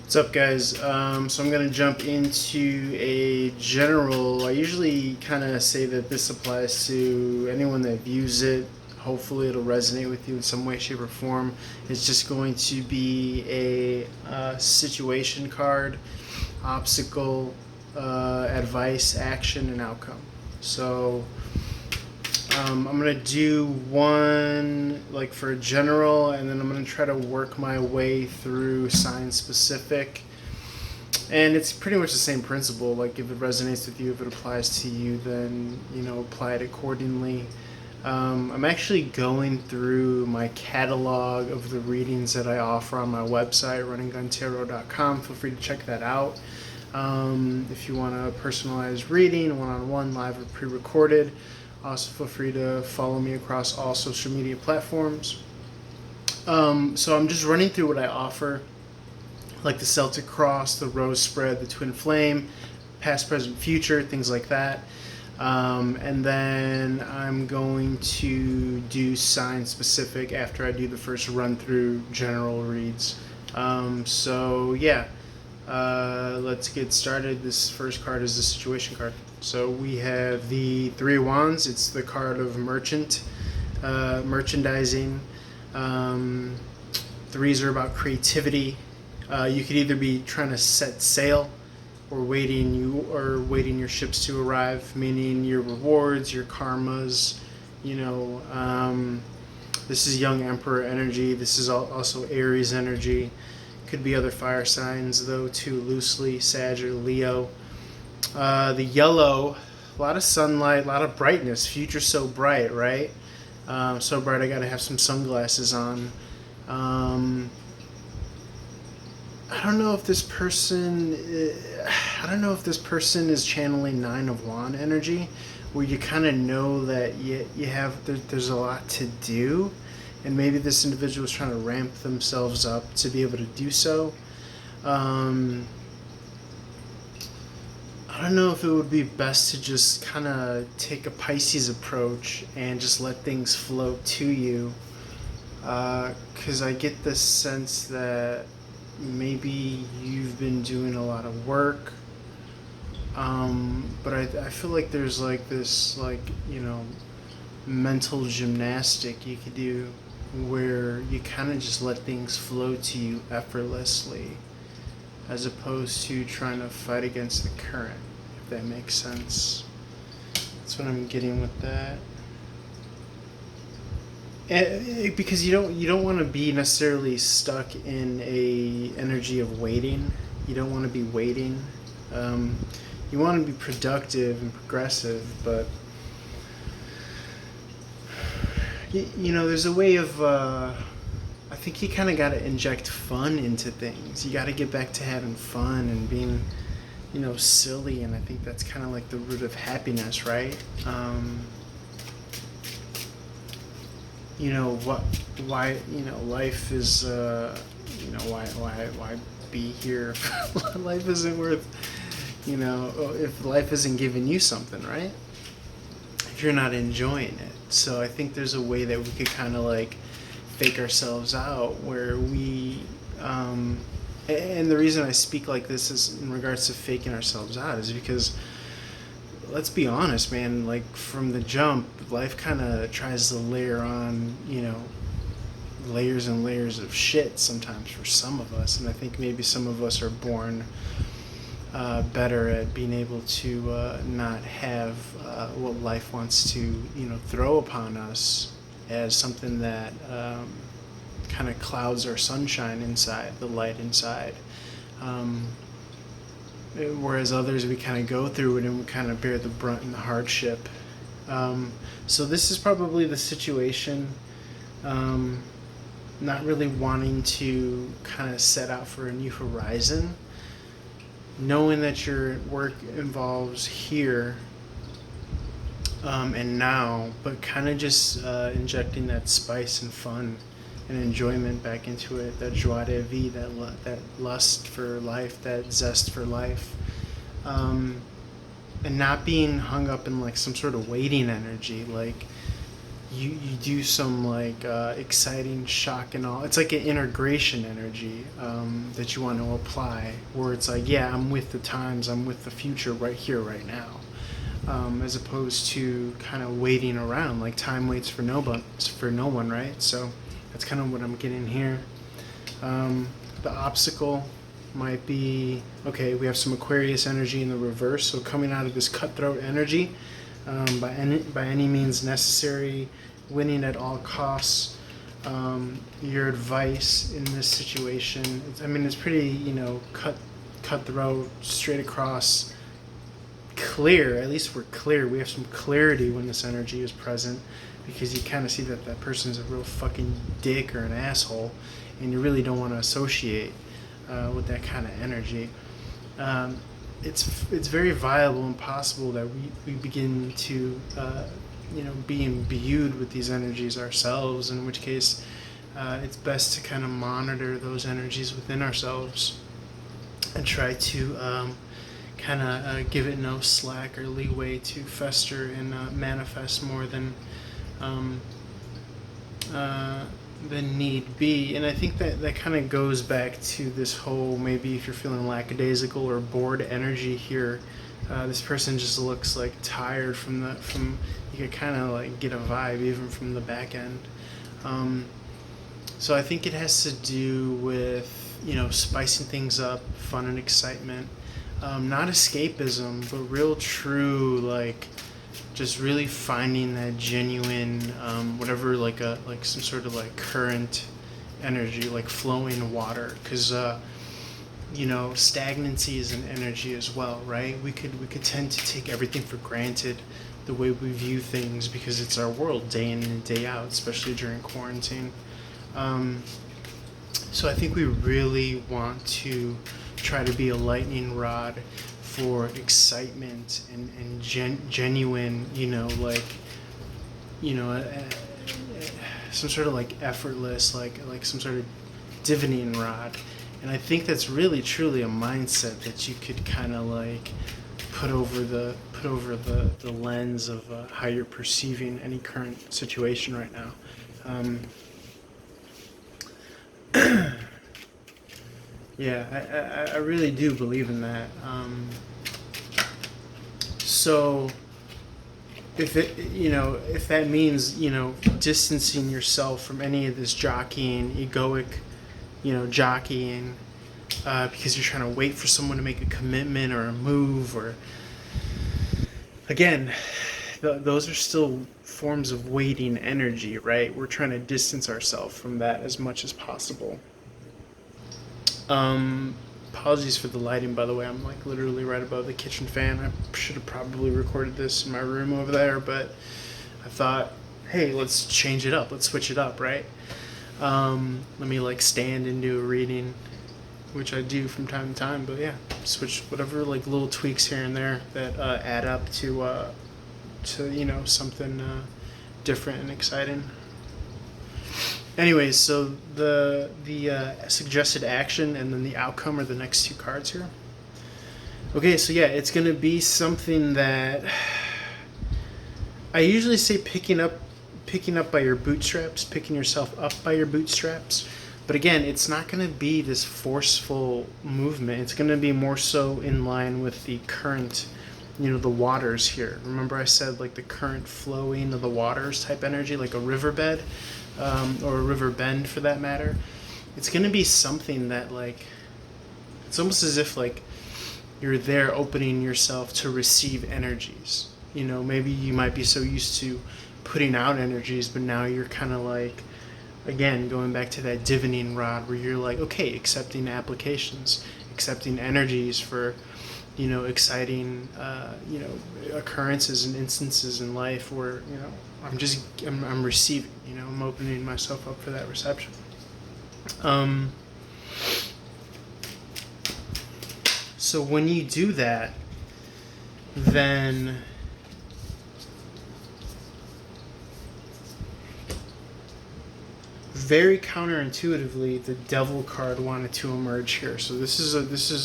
What's up, guys? So I'm going to jump into a general. I usually kind of say that this applies to anyone that views it. Hopefully, it'll resonate with you in some way, shape, or form. It's just going to be a situation card, obstacle, advice, action, and outcome. So I'm gonna do one like for a general, and then I'm gonna try to work my way through sign specific. And it's pretty much the same principle. Like if it resonates with you, if it applies to you, then apply it accordingly. I'm actually going through my catalog of the readings that I offer on my website, runningguntarot.com. Feel free to check that out. If you want a personalized reading, one-on-one, live or pre-recorded. Also, feel free to follow me across all social media platforms. So I'm just running through what I offer, like the Celtic Cross, the Rose Spread, the Twin Flame, past, present, future, things like that. And then I'm going to do sign specific after I do the first run through general reads. Let's get started. This first card is the situation card. So we have the Three of Wands. It's the card of merchandising. Threes are about creativity. You could either be trying to set sail or waiting your ships to arrive, meaning your rewards, your karmas. This is young Emperor energy. This is also Aries energy. Could be other fire signs though too, loosely, Sag or Leo. The yellow, a lot of sunlight, a lot of brightness. Future's so bright, right? So bright I gotta have some sunglasses on. I don't know if this person is channeling Nine of Wand energy, where you kind of know that there's a lot to do, and maybe this individual is trying to ramp themselves up to be able to do so. I don't know if it would be best to just kind of take a Pisces approach and just let things flow to you, because I get the sense that maybe you've been doing a lot of work, but I feel like there's like this mental gymnastic you could do where you kind of just let things flow to you effortlessly, as opposed to trying to fight against the current, if that makes sense. That's what I'm getting with that. Because you don't want to be necessarily stuck in a energy of waiting. You don't want to be waiting. You want to be productive and progressive, but there's a way of. I think you kind of got to inject fun into things. You got to get back to having fun and being, silly, and I think that's kind of like the root of happiness, right? Why life is why be here. Life isn't worth, if life isn't giving you something, right, if you're not enjoying it. So I think there's a way that we could kind of like fake ourselves out, where we and the reason I speak like this is in regards to faking ourselves out is because, let's be honest, man, like from the jump, life kind of tries to layer on, layers and layers of shit sometimes for some of us. And I think maybe some of us are born better at being able to not have what life wants to, throw upon us as something that kind of clouds our sunshine inside, the light inside. Whereas others, we kind of go through it and we kind of bear the brunt and the hardship. So this is probably the situation. Not really wanting to kind of set out for a new horizon, knowing that your work involves here and now, but kind of just injecting that spice and fun and enjoyment back into it, that joie de vivre, that lust for life, that zest for life, and not being hung up in like some sort of waiting energy. Like you do some like exciting shock and all. It's like an integration energy that you want to apply, where it's like, yeah, I'm with the times, I'm with the future right here, right now, as opposed to kind of waiting around. Like time waits for no one, right? So that's kind of what I'm getting here. The obstacle might be, okay, we have some Aquarius energy in the reverse, so coming out of this cutthroat energy, by any means necessary, winning at all costs. Your advice in this situation, it's pretty, cutthroat, straight across, clear. At least we're clear. We have some clarity when this energy is present, because you kind of see that that person's a real fucking dick or an asshole, and you really don't want to associate with that kind of energy. It's very viable and possible that we begin to be imbued with these energies ourselves, in which case it's best to kind of monitor those energies within ourselves and try to give it no slack or leeway to fester and manifest more than need be. And I think that kind of goes back to this whole, maybe if you're feeling lackadaisical or bored energy here, this person just looks like tired from you can kind of like get a vibe even from the back end. So I think it has to do with spicing things up, fun and excitement, not escapism, but real true, like just really finding that genuine whatever, like some sort of like current energy, like flowing water, because stagnancy is an energy as well, right? We could tend to take everything for granted, the way we view things, because it's our world day in and day out, especially during quarantine. So I think we really want to try to be a lightning rod for excitement and genuine, some sort of like effortless, like some sort of divining rod. And I think that's really truly a mindset that you could kind of like put over the lens of how you're perceiving any current situation right now. Yeah, I really do believe in that. So if that means, distancing yourself from any of this jockeying, egoic, jockeying, because you're trying to wait for someone to make a commitment or a move, or again, those are still forms of waiting energy, right? We're trying to distance ourselves from that as much as possible. Apologies for the lighting, by the way. I'm like literally right above the kitchen fan. I should have probably recorded this in my room over there, but I thought, hey, let's change it up. Let's switch it up, right? Let me like stand and do a reading, which I do from time to time, but yeah, switch whatever like little tweaks here and there that add up to something different and exciting. Anyways, so the suggested action and then the outcome are the next two cards here. Okay, so yeah, it's gonna be something that I usually say picking up by your bootstraps, picking yourself up by your bootstraps. But again, it's not gonna be this forceful movement. It's gonna be more so in line with the current, the waters here. Remember I said like the current flowing of the waters type energy, like a riverbed. Or a river bend for that matter. It's going to be something that like, it's almost as if like you're there opening yourself to receive energies. Maybe you might be so used to putting out energies, but now you're kind of like, again, going back to that divining rod, where you're like, okay, accepting applications, accepting energies for, exciting, occurrences and instances in life where, I'm receiving, I'm opening myself up for that reception. So when you do that, then very counterintuitively, the Devil card wanted to emerge here. So this is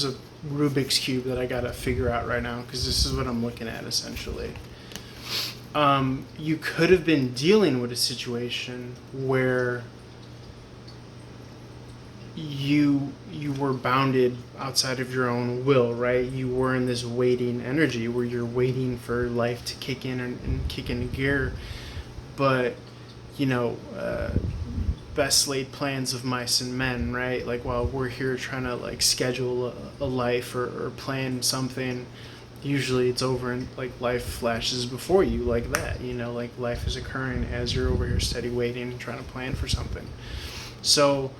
a Rubik's Cube that I gotta figure out right now, because this is what I'm looking at essentially. You could have been dealing with a situation where you were bounded outside of your own will, right? You were in this waiting energy where you're waiting for life to kick in and kick into gear, but you know, best laid plans of mice and men, right? Like while we're here trying to like schedule a life or plan something, usually it's over and like life flashes before you like that, you know, like life is occurring as you're over here steady waiting and trying to plan for something. So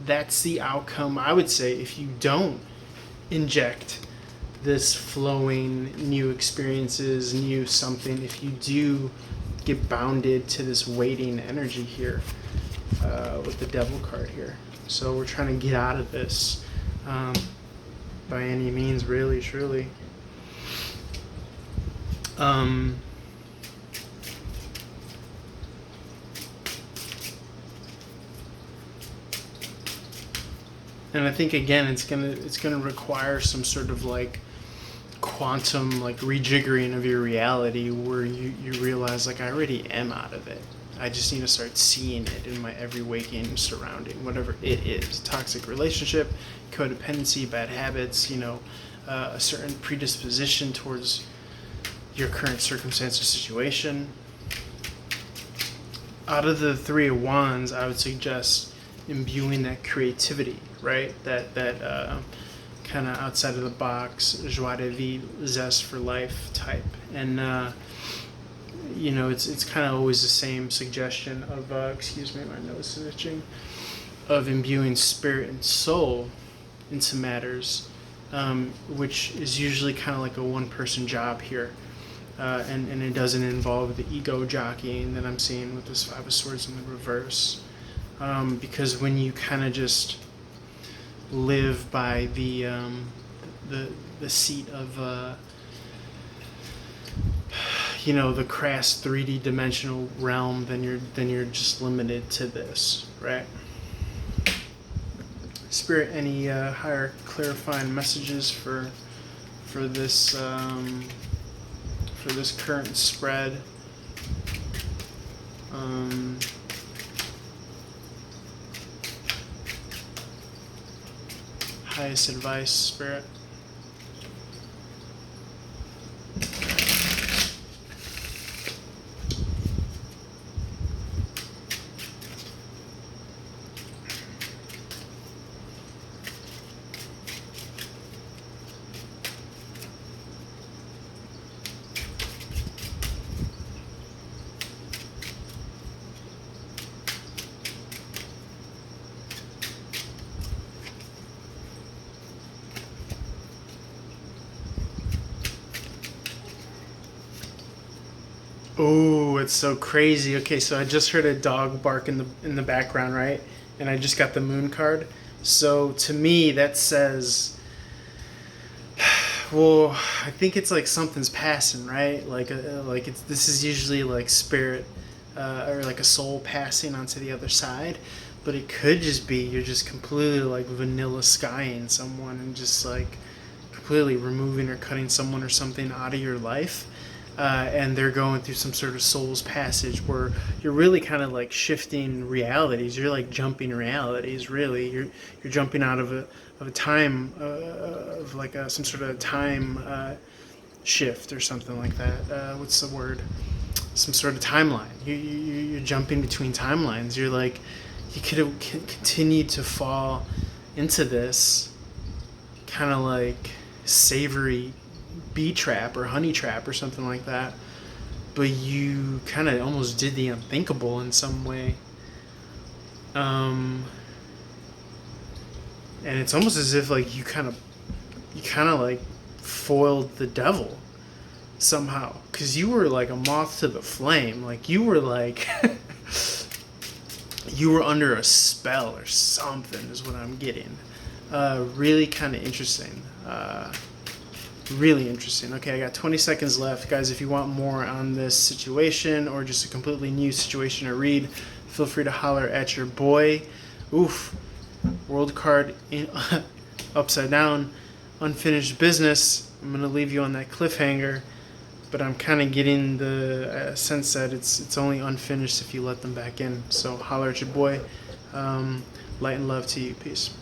that's the outcome, I would say, if you don't inject this flowing new experiences, new something, if you do get bounded to this waiting energy here with the devil card here. So we're trying to get out of this by any means, really, truly. And I think again, it's gonna require some sort of like quantum like rejiggering of your reality, where you realize like I already am out of it. I just need to start seeing it in my every waking surrounding, whatever it is. Toxic relationship, codependency, bad habits, you know, a certain predisposition towards your current circumstance or situation. Out of the Three of Wands, I would suggest imbuing that creativity, right? That kind of outside of the box, joie de vivre, zest for life type. And you know, it's kind of always the same suggestion of excuse me, my nose is itching, of imbuing spirit and soul into matters, which is usually kind of like a one-person job here. And it doesn't involve the ego jockeying that I'm seeing with this Five of Swords in the reverse. Because when you kind of just live by the seat of you know, the crass 3D dimensional realm, then you're just limited to this, right? Spirit, any higher clarifying messages for this current spread? Highest advice, Spirit. Oh, it's so crazy. Okay, so I just heard a dog bark in the background, right? And I just got the moon card. So to me, that says, well, I think it's like something's passing, right? Like this is usually like spirit or like a soul passing onto the other side, but it could just be you're just completely like vanilla skying someone and just like completely removing or cutting someone or something out of your life. And they're going through some sort of soul's passage where you're really kind of like shifting realities. You're like jumping realities. Really, you're jumping out of a time of like some sort of time shift or something like that. What's the word? Some sort of timeline. You're jumping between timelines. You're like you could have continued to fall into this kind of like savory bee trap or honey trap or something like that, but you kind of almost did the unthinkable in some way, and it's almost as if like you kind of like foiled the devil somehow, because you were like a moth to the flame. Like you were like you were under a spell or something is what I'm getting. Really kind of interesting. Really interesting. Okay, I got 20 seconds left. Guys, if you want more on this situation or just a completely new situation to read, feel free to holler at your boy. Oof. World card in upside down. Unfinished business. I'm going to leave you on that cliffhanger. but I'm kind of getting the sense that it's only unfinished if you let them back in. So holler at your boy. Light and love to you. Peace.